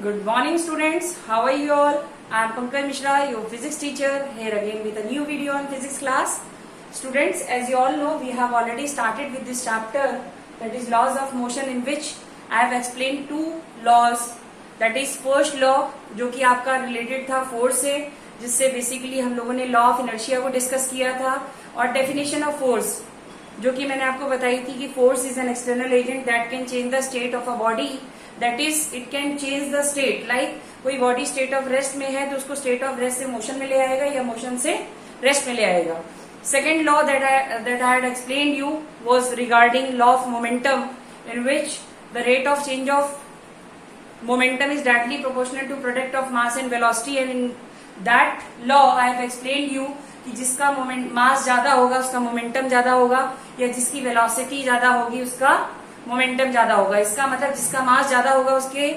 Good morning students, how are you all? I am Pankaj Mishra, your physics teacher, here again with a new video on physics class. Students, as you all know, we have already started with this chapter, that is laws of motion, in which I have explained two laws. That is first law, जो कि आपका related था force से, जिससे basically हम लोगों ने law of inertia को discuss किया था, और definition of force, जो कि मैंने आपको बताई थी कि force is an external agent that can change the state of a body. That is, it can change the state. Like कोई body state of rest में है तो उसको state of rest से motion में ले आएगा या motion से rest में ले आएगा. Second law that I had explained you was regarding law of momentum, in which the rate of change of momentum is directly proportional to product of mass and velocity. And in that law I have explained you कि जिसका मास ज्यादा होगा उसका momentum ज्यादा होगा, या जिसकी velocity ज्यादा होगी उसका मोमेंटम ज्यादा होगा. इसका मतलब जिसका मास ज्यादा होगा उसके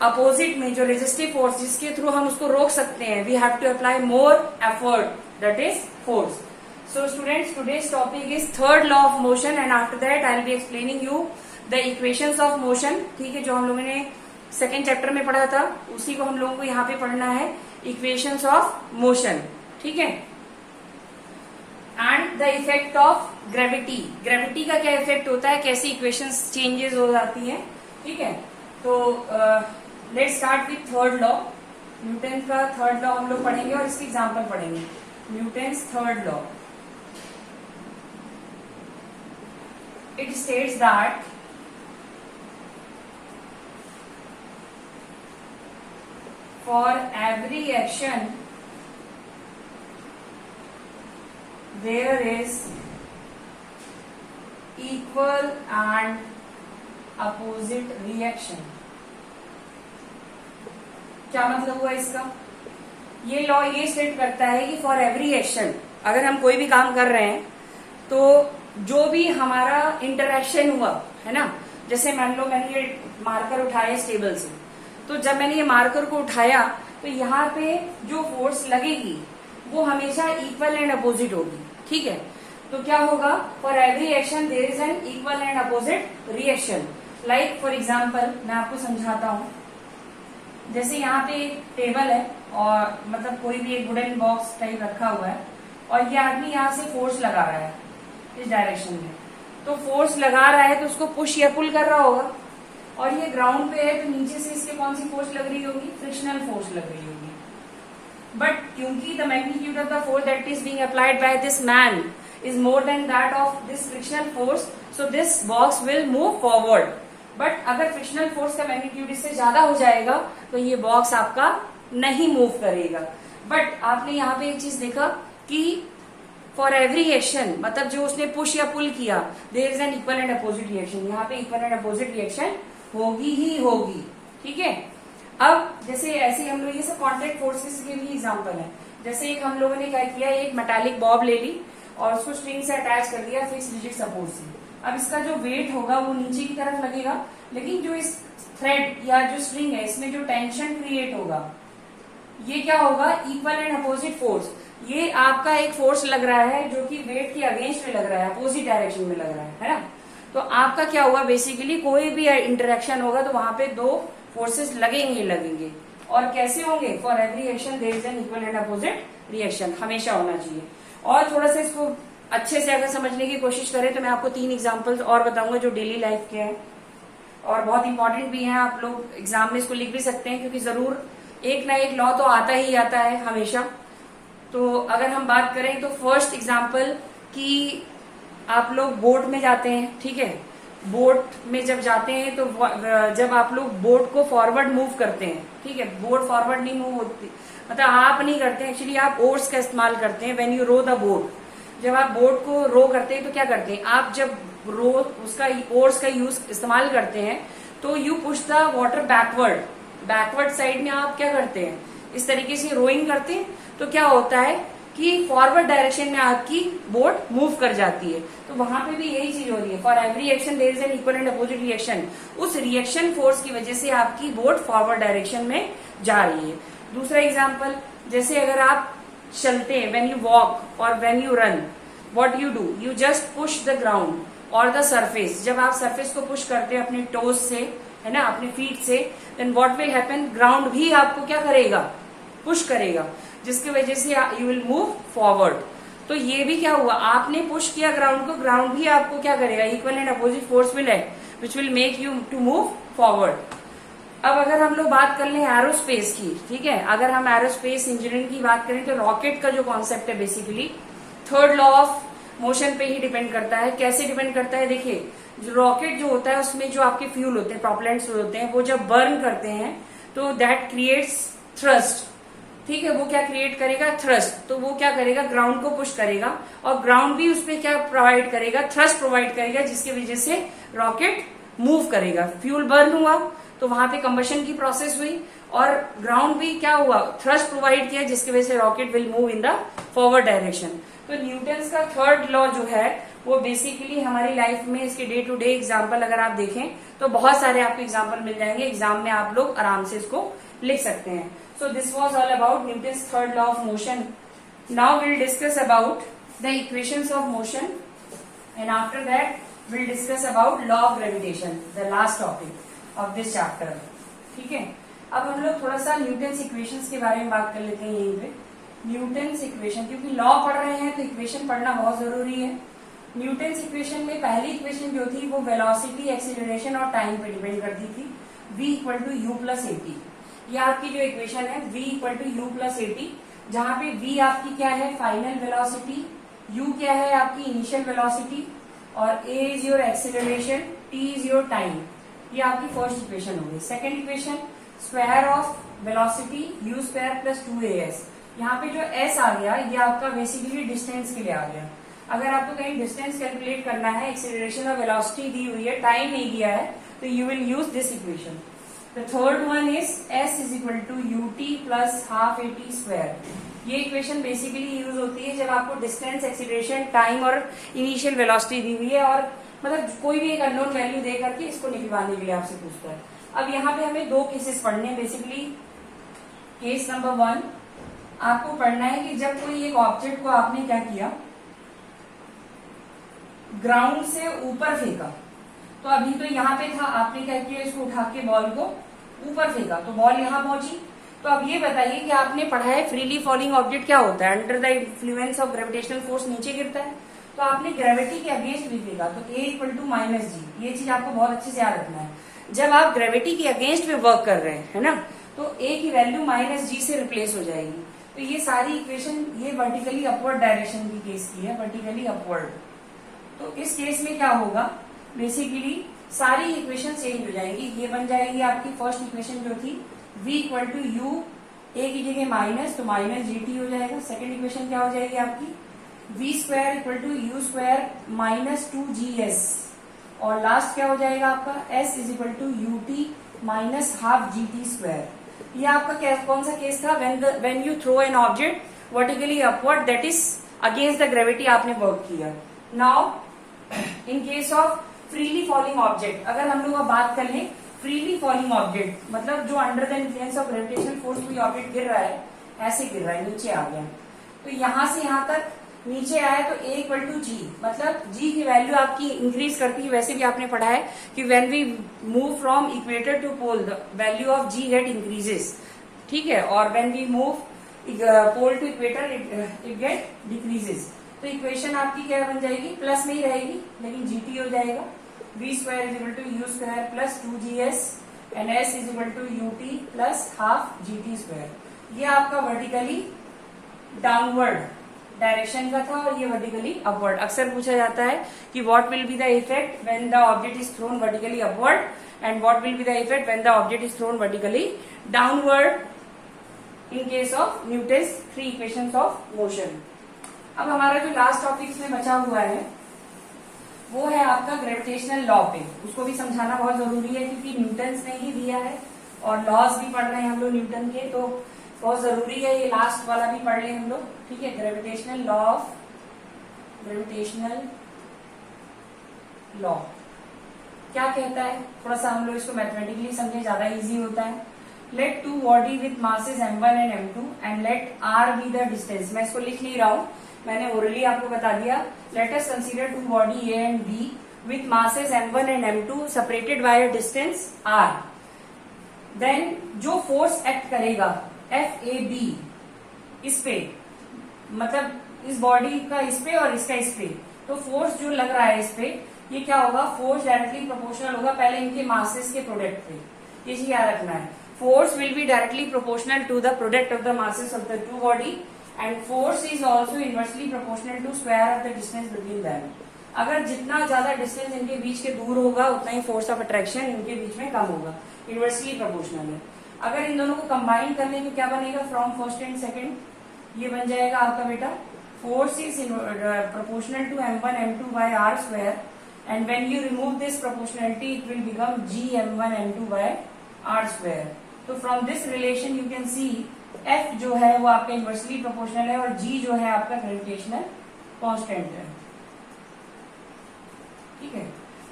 अपोजिट में जो रेजिस्टिव फोर्स जिसके थ्रू हम उसको रोक सकते हैं, we have to apply more effort, that is force. So students, today's topic is third law of motion, and after that I will be explaining you the equations of motion. ठीक है, जो हम लोगों ने सेकेंड चैप्टर में पढ़ा था उसी को हम लोगों को यहाँ पे पढ़ना है, इक्वेशंस ऑफ मोशन. ठीक है, and the effect of gravity. Gravity का क्या इफेक्ट होता है, कैसी इक्वेशंस चेंजेस हो जाती हैं. ठीक है, तो let's start with third law. Newton का थर्ड लॉ हम लोग पढ़ेंगे और इसकी एग्जांपल पढ़ेंगे. Newton's third law, it states that for every action there is equal and opposite reaction. क्या मतलब हुआ इसका? ये लॉ ये स्टेट करता है कि फॉर एवरी एक्शन, अगर हम कोई भी काम कर रहे हैं तो जो भी हमारा इंटरेक्शन हुआ है ना, जैसे मान लो मैंने ये मार्कर उठाया इस टेबल से, तो जब मैंने ये मार्कर को उठाया तो यहाँ पे जो फोर्स लगेगी वो हमेशा इक्वल एंड अपोजिट होगी. ठीक है, तो क्या होगा, for every action there is an equal and opposite reaction. Like for example मैं आपको समझाता हूं. जैसे यहाँ पे एक टेबल है और मतलब कोई भी एक वुडन बॉक्स टाइप रखा हुआ है, और ये आदमी यहाँ से फोर्स लगा रहा है इस डायरेक्शन में. तो फोर्स लगा रहा है तो उसको पुश या पुल कर रहा होगा, और ये ग्राउंड पे है तो नीचे से इसके कौन सी फोर्स लग रही होगी, फ्रिक्शनल फोर्स लग रही होगी. But क्योंकि the magnitude of the force that is being applied by this man is more than that of this frictional force, so this box will move forward. But अगर frictional force का magnitude इससे ज्यादा हो जाएगा तो ये box आपका नहीं move करेगा. But आपने यहाँ पे एक चीज देखा कि for every action, मतलब जो उसने पुश या पुल किया, there is an equal and opposite reaction. यहाँ पे equal and opposite reaction होगी ही होगी. ठीक है, अब जैसे ऐसे हम लोग, ये सब कॉन्टैक्ट फोर्सेस के लिए एग्जांपल है. जैसे एक हम लोगों ने क्या किया, एक मेटालिक बॉब ले ली और उसको स्ट्रिंग से अटैच कर दिया फिक्स रिजिड सपोर्ट से. अब इसका जो वेट होगा वो नीचे की तरफ लगेगा, लेकिन जो इस थ्रेड या जो स्ट्रिंग है इसमें जो टेंशन क्रिएट होगा ये क्या होगा, इक्वल एंड अपोजिट फोर्स. ये आपका एक फोर्स लग रहा है जो कि वेट के अगेंस्ट में लग रहा है, अपोजिट डायरेक्शन में लग रहा है ना. तो आपका क्या होगा, बेसिकली कोई भी इंटरेक्शन होगा तो वहां पे दो फोर्सेस लगेंगे. और कैसे होंगे, for every action there is an equal and opposite reaction, हमेशा होना चाहिए. और थोड़ा सा इसको अच्छे से अगर समझने की कोशिश करें तो मैं आपको 3 एग्जांपल्स और बताऊंगा जो डेली लाइफ के हैं और बहुत इंपॉर्टेंट भी हैं. आप लोग एग्जाम में इसको लिख भी सकते हैं, क्योंकि जरूर एक ना एक लॉ तो आता ही आता है हमेशा. तो अगर हम बात करें तो फर्स्ट एग्जाम्पल कि आप लोग बोट में जाते हैं. ठीक है, बोट में जब जाते हैं तो जब आप लोग बोट को फॉरवर्ड मूव करते हैं, ठीक है, बोट फॉरवर्ड नहीं मूव होती, मतलब आप नहीं करते, एक्चुअली आप ओर्स का इस्तेमाल करते हैं. When you row the boat, जब आप बोट को रो करते हैं तो क्या करते हैं, आप जब रो उसका ओर्स का यूज इस्तेमाल करते हैं तो you push the water backward side में आप क्या करते हैं, इस तरीके से रोइंग करते हैं. तो क्या होता है कि फॉरवर्ड डायरेक्शन में आपकी बोट मूव कर जाती है. तो वहां पे भी यही चीज हो रही है, for every action there is an equal and opposite reaction. उस रिएक्शन फोर्स की वजह से आपकी बोट फॉरवर्ड डायरेक्शन में जा रही है. दूसरा एग्जांपल, जैसे अगर आप चलते हैं, व्हेन यू वॉक और when you run, what you do, you just push the ground और द सरफेस. जब आप सरफेस को पुश करते हैं अपने टोज से, है ना, अपने फीट से, then what will happen, ground भी आपको क्या करेगा, पुश करेगा, जिसकी वजह से यू विल मूव फॉरवर्ड। तो ये भी क्या हुआ, आपने पुश किया ग्राउंड को, ग्राउंड भी आपको क्या करेगा, equal and opposite force will act which will make you to move forward. अब अगर हम लोग बात कर लें एरोस्पेस की, ठीक है, अगर हम एरोस्पेस इंजीनियरिंग की बात करें तो रॉकेट का जो कॉन्सेप्ट है basically third law of motion पे ही डिपेंड करता है। कैसे डिपेंड करता है, देखिए जो रॉकेट जो होता है उसमें जो आपके फ्यूल होते हैं, प्रोपेलेंट्स होते हैं, वो जब बर्न करते हैं तो दैट क्रिएट्स थ्रस्ट, ठीक है, वो क्या क्रिएट करेगा, थ्रस्ट। तो वो क्या करेगा, ग्राउंड को पुश करेगा और ग्राउंड भी उस पर क्या प्रोवाइड करेगा, थ्रस्ट प्रोवाइड करेगा, जिसकी वजह से रॉकेट मूव करेगा। फ्यूल बर्न हुआ तो वहां पे कंबशन की प्रोसेस हुई और ग्राउंड भी क्या हुआ, थ्रस्ट प्रोवाइड किया, जिसकी वजह से rocket will move in the forward direction. तो न्यूटन्स का थर्ड लॉ जो है वो बेसिकली हमारी लाइफ में इसके डे टू डे एग्जाम्पल अगर आप देखें तो बहुत सारे आपको एग्जाम्पल मिल जाएंगे, एग्जाम में आप लोग आराम से इसको लिख सकते हैं। So this was all about Newton's third law of motion. Now will discuss about the equations of motion and after that will discuss about law of gravitation, the last topic of this chapter, ठीक है। अब हम लोग थोड़ा सा Newton's equations के बारे में बात कर लेते हैं यहीं पे। न्यूटन्स इक्वेशन, क्योंकि लॉ पढ़ रहे हैं तो इक्वेशन पढ़ना बहुत जरूरी है। न्यूटन्स इक्वेशन में पहली इक्वेशन जो थी वो वेलोसिटी, एक्सीलरेशन और टाइम पे डिपेंड करती थी, v equal to u plus a t. ये आपकी जो इक्वेशन है v equal to u plus a t, जहां पे v आपकी क्या है, फाइनल वेलोसिटी, u क्या है आपकी इनिशियल वेलोसिटी और a is your acceleration, t is your time. ये आपकी फर्स्ट इक्वेशन होगी। Second equation square of velocity u square plus 2as। यहाँ पे जो s आ गया ये आपका बेसिकली डिस्टेंस के लिए आ गया। अगर आपको कहीं डिस्टेंस कैलकुलेट करना है, एक्सीलरेशन और वेलोसिटी दी हुई है, टाइम नहीं दिया है, तो you will use this equation. The third one is s is equal to u t plus half a t square. ये इक्वेशन बेसिकली यूज होती है जब आपको डिस्टेंस, एक्सीलरेशन, टाइम और इनिशियल वेलोसिटी दी हुई है और मतलब कोई भी एक अननोन वैल्यू दे करके इसको निकलवाने के लिए आपसे पूछता है। अब यहाँ पे हमें दो केसेस पढ़ने हैं बेसिकली। केस नंबर 1 आपको पढ़ना है कि जब कोई एक ऑब्जेक्ट को आपने क्या किया, ग्राउंड से ऊपर फेंका, तो अभी तो यहाँ पे था, आपने क्या किया, इसको उठा के बॉल को ऊपर फेंका तो बॉल यहाँ पहुंची। तो अब ये बताइए कि आपने पढ़ा है फ्रीली फॉलिंग ऑब्जेक्ट क्या होता है, under the influence of gravitational force नीचे गिरता है। तो आपने ग्रेविटी के अगेंस्ट भी फेंका तो a इक्वल टू माइनस जी। ये चीज आपको बहुत अच्छे से याद रखना है। जब आप ग्रेविटी के अगेंस्ट में वर्क कर रहे हैं, है ना, तो a की वैल्यू माइनस जी से रिप्लेस हो जाएगी। तो ये सारी इक्वेशन ये वर्टिकली अपवर्ड डायरेक्शन की केस की है, वर्टिकली अपवर्ड। तो इस केस में क्या होगा, बेसिकली सारी इक्वेशन चेंज हो जाएंगी। ये बन जाएगी आपकी फर्स्ट इक्वेशन जो थी v इक्वल टू यू, ए की जगह माइनस तो माइनस जी टी हो जाएगा। सेकेंड इक्वेशन क्या हो जाएगी आपकी v square equal to u square minus 2gs और लास्ट क्या हो जाएगा आपका s is equal to u t minus half g t square. ये आपका कौन सा केस था, when you throw an object vertically upward that is against the gravity आपने वर्क किया। Now in case of freely falling object, अगर हम लोग अब बात कर लें फ्रीली फॉलिंग ऑब्जेक्ट, मतलब जो under the influence of gravitational force कोई ऑब्जेक्ट गिर रहा है, ऐसे गिर रहा है, नीचे आ गया, तो यहां से यहां तक नीचे आया तो a इक्वल टू जी, मतलब g की वैल्यू आपकी इंक्रीज करती है। वैसे भी आपने पढ़ा है कि when we move from equator to pole the value of g get increases, ठीक है, और when we move pole to equator it get decreases. तो इक्वेशन आपकी क्या बन जाएगी, प्लस में ही रहेगी लेकिन gt हो जाएगा, v square is equal to u square plus 2gs and s is equal to u t plus half g t square. ये आपका वर्टिकली डाउनवर्ड डायरेक्शन का था और ये वर्टिकली अपवर्ड। अक्सर पूछा जाता है कि what will be the effect when the object is thrown vertically upward and what will be the effect when the object is thrown vertically downward in case of Newton's three equations of motion. अब हमारा जो last topic इसमें बचा हुआ है वो है आपका ग्रेविटेशनल लॉ पे। उसको भी समझाना बहुत जरूरी है क्योंकि न्यूटन्स ने ही दिया है और लॉज भी पढ़ रहे हैं हम लोग न्यूटन के, तो बहुत जरूरी है ये लास्ट वाला भी पढ़ लें हम लोग, ठीक है। ग्रेविटेशनल लॉ क्या कहता है, थोड़ा सा हम लोग इसको मैथमेटिकली समझे, ज्यादा इजी होता है। Let two body with masses m1 and m2 and let r be the distance. मैं इसको लिख नहीं रहा हूं, मैंने ओरली आपको बता दिया। Let us consider two body a and b with masses m1 and m2 separated by a distance r. Then जो फोर्स एक्ट करेगा FAB इस पे, मतलब इस बॉडी का इस पे और इसका इस पे, तो फोर्स जो लग रहा है इस पे, ये क्या होगा, फोर्स डायरेक्टली प्रोपोर्शनल होगा पहले इनके मासेस के प्रोडक्ट पे. ये चीज याद रखना है. Force will be directly proportional to the product of the masses of the two body and force is also inversely proportional to square of the distance between them. अगर जितना ज्यादा डिस्टेंस इनके बीच के दूर होगा उतना ही फोर्स ऑफ अट्रैक्शन इनके बीच में कम होगा. इनवर्सली प्रोपोर्शनल है. अगर इन दोनों को कंबाइन करने में क्या बनेगा, फ्रॉम फर्स्ट एंड सेकेंड, ये बन जाएगा आपका बेटा force is proportional to m1 m2 by r square and when you remove this proportionality it will become g m1 m2 by r square. तो from this relation you can see f जो है वो आपका inversely proportional है और g जो है आपका ग्रेविटेशनल कांस्टेंट है. ठीक है,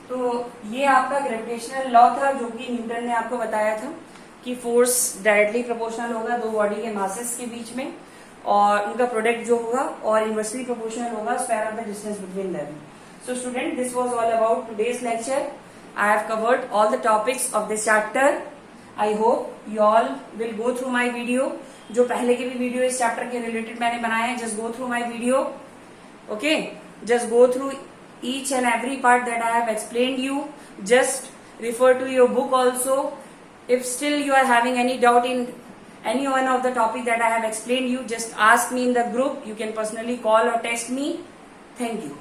तो ये आपका ग्रेविटेशनल लॉ था जो कि न्यूटन ने आपको बताया था कि फोर्स डायरेक्टली प्रोपोर्शनल होगा दो बॉडी के मासेस के बीच में और उनका प्रोडक्ट जो होगा, और इनवर्सली प्रोपोर्शनल होगा square of the distance between them. So student, this was all about today's lecture. I have covered all the topics of this chapter. I hope you all will go through my video. जो पहले के भी video इस chapter के related मैंने बनाए हैं, just go through my video. Okay, just go through each and every part that I have explained you. Just refer to your book also. If still you are having any doubt in any one of the topic that I have explained you, just ask me in the group. You can personally call or text me. Thank you.